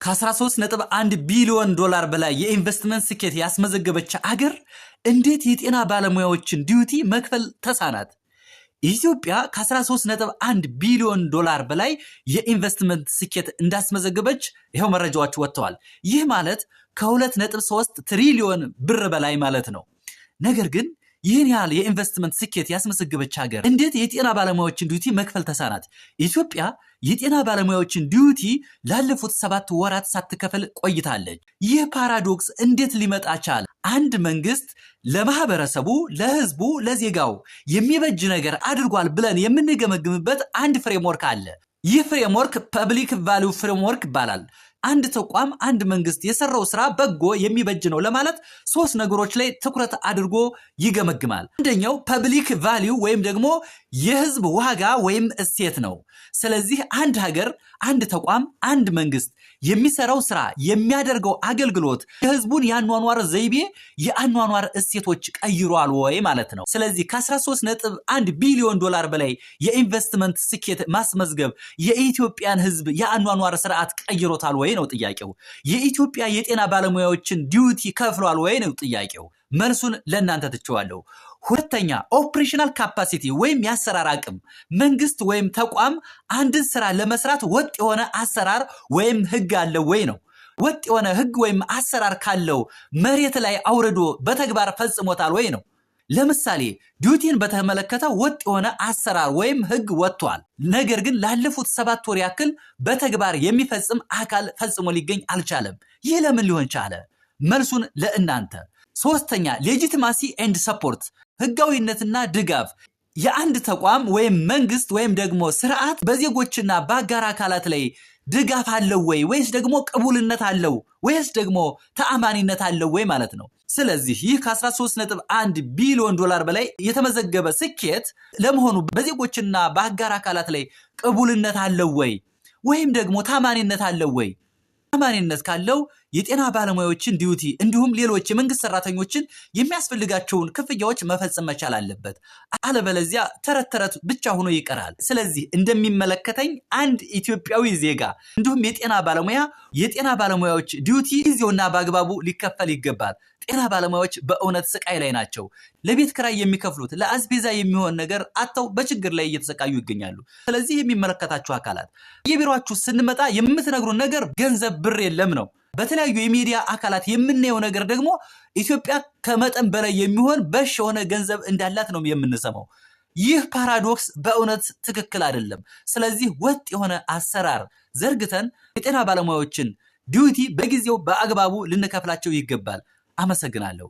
ከ13.1 ቢሊዮን ዶላር በላይ የኢንቨስትመንት ስኬት ያስመዘገበች አገር እንዴት የጤና ባለሙያዎችን ዲዩቲ መክፈል ተሳናት? ኢትዮጵያ ከ13.1 ቢሊዮን ዶላር በላይ የኢንቨስትመንት ስኬት እንዳስመዘገበች ይሄው መረጃዎች ወጥተዋል። ይህ ማለት ከ2.3 ትሪሊዮን ብር በላይ ማለት ነው። ነገር ግን ይህን ያህል የኢንቨስትመንት ስኬት ያስመዘገበች ሀገር እንዴት የጤና ባለሙያዎችን ዲዩቲ መክፈል ተሳናት? ኢትዮጵያ የጤና ባለሙያዎችን ዲዩቲ ላለፉት 7 ወራት ሳትከፍል ቆይታለች። ይህ ፓራዶክስ እንዴት ሊመጣ ቻለ? አንድ መንግስት ለማህበረሰቡ፣ ለህዝቡ፣ ለዜጋው የሚበጅ ነገር አድርጓል ብለን የምንገመግምበት አንድ ፍሬምወርክ አለ። ይህ ፍሬምወርክ ፐብሊክ ቫልዩ ፍሬምወርክ ይባላል። አንድ ተቋም፣ አንድ መንግስት የሰራው ስራ በጎ የሚበጅ ነው ለማለት 3 ነገሮች ላይ ትኩረት አድርጎ ይገመግማል። አንደኛው ፐብሊክ ቫልዩ ወይም ደግሞ የህዝብ ዋጋ ወይም እሴት ነው። ስለዚህ አንድ ሀገር፣ አንድ ተቋም፣ አንድ መንግስት የሚሰራው ስራ፣ የሚያደርገው አገልግሎት የህዝቡን የአኗኗር ዘይቤ፣ የአኗኗር እሴቶች ቀይሯል ወይ ማለት ነው። ስለዚህ ከ13.1 ቢሊዮን ዶላር በላይ የኢንቨስትመንት ስኬት ማስመዝገብ የኢትዮጵያን ህዝብ የአኗኗር ስርዓት ቀይሮታል ወይ ነው ጥያቄው። የኢትዮጵያ የጤና ባለሙያዎችን ዲዩቲ ከፍሏል ወይ ነው ጥያቄው። መልሱን ለእናንተ ትቼዋለሁ። ሁለተኛ ኦፕሬሽናል ካፓሲቲ ወይም የአሰራር አቅም። መንግስት ወይም ተቋም አንድን ስራ ለመስራት ወጥ የሆነ አሰራር ወይም ህግ አለው ወይ ነው። ወጥ የሆነ ህግ ወይም አሰራር ካለው መሬት ላይ አውርዶ በተግባር ፈጽሞታል ወይ ነው። ለምሳሌ ዲዩቲን በተመለከተ ወጥ የሆነ አሰራር ወይም ህግ ወጥቷል። ነገር ግን ላለፉት 7 ወር ያክል በተግባር የሚፈጽም አካል ፈጽሞ ሊገኝ አልቻለም። ይህ ለምን ሊሆን ቻለ? መልሱን ለእናንተ። ሶስተኛ ሌጂቲማሲ ኤንድ ሰፖርት፣ ህጋዊነትና ድጋፍ። የአንድ ተቋም ወይም መንግስት ወይም ደግሞ ስርዓት በዜጎችና በአጋር አካላት ላይ ድጋፍ አለው ወይ ወይስ ደግሞ ቅቡልነት አለው ወይስ ደግሞ ተአማኒነት አለው ወይ ማለት ነው። ስለዚህ ይህ ከ13.1 ቢሊዮን ዶላር በላይ የተመዘገበ ስኬት ለመሆኑ በዜጎችና በአጋር አካላት ላይ ቅቡልነት አለው ወይ ወይም ደግሞ ተአማኒነት አለው ወይ? ተአማኒነት ካለው የጤና ባለሙያዎችን ዲዩቲ እንዲሁም ሌሎች የመንግስት ሰራተኞችን የሚያስፈልጋቸውን ክፍያዎች መፈጸም መቻል አለበት። አለበለዚያ ተረት ተረት ብቻ ሆኖ ይቀራል። ስለዚህ እንደሚመለከተኝ አንድ ኢትዮጵያዊ ዜጋ እንዲሁም የጤና ባለሙያዎች ዲዩቲ ጊዜውና በአግባቡ ሊከፈል ይገባል። ጤና ባለሙያዎች በእውነት ስቃይ ላይ ናቸው። ለቤት ክራይ የሚከፍሉት ለአስቤዛ የሚሆን ነገር አጥተው በችግር ላይ እየተሰቃዩ ይገኛሉ። ስለዚህ የሚመለከታችሁ አካላት የቢሮአችሁ ስንመጣ የምትነግሩን ነገር ገንዘብ ብር የለም ነው። በተለያዩ የሚዲያ አካላት የምናየው ነገር ደግሞ ኢትዮጵያ ከመጠን በላይ የሚሆን በሽ የሆነ ገንዘብ እንዳላት ነው የምንሰማው። ይህ ፓራዶክስ በእውነት ትክክል አይደለም። ስለዚህ ወጥ የሆነ አሰራር ዘርግተን የጤና ባለሙያዎችን ዲዩቲ በጊዜው በአግባቡ ልንከፍላቸው ይገባል። አመሰግናለሁ።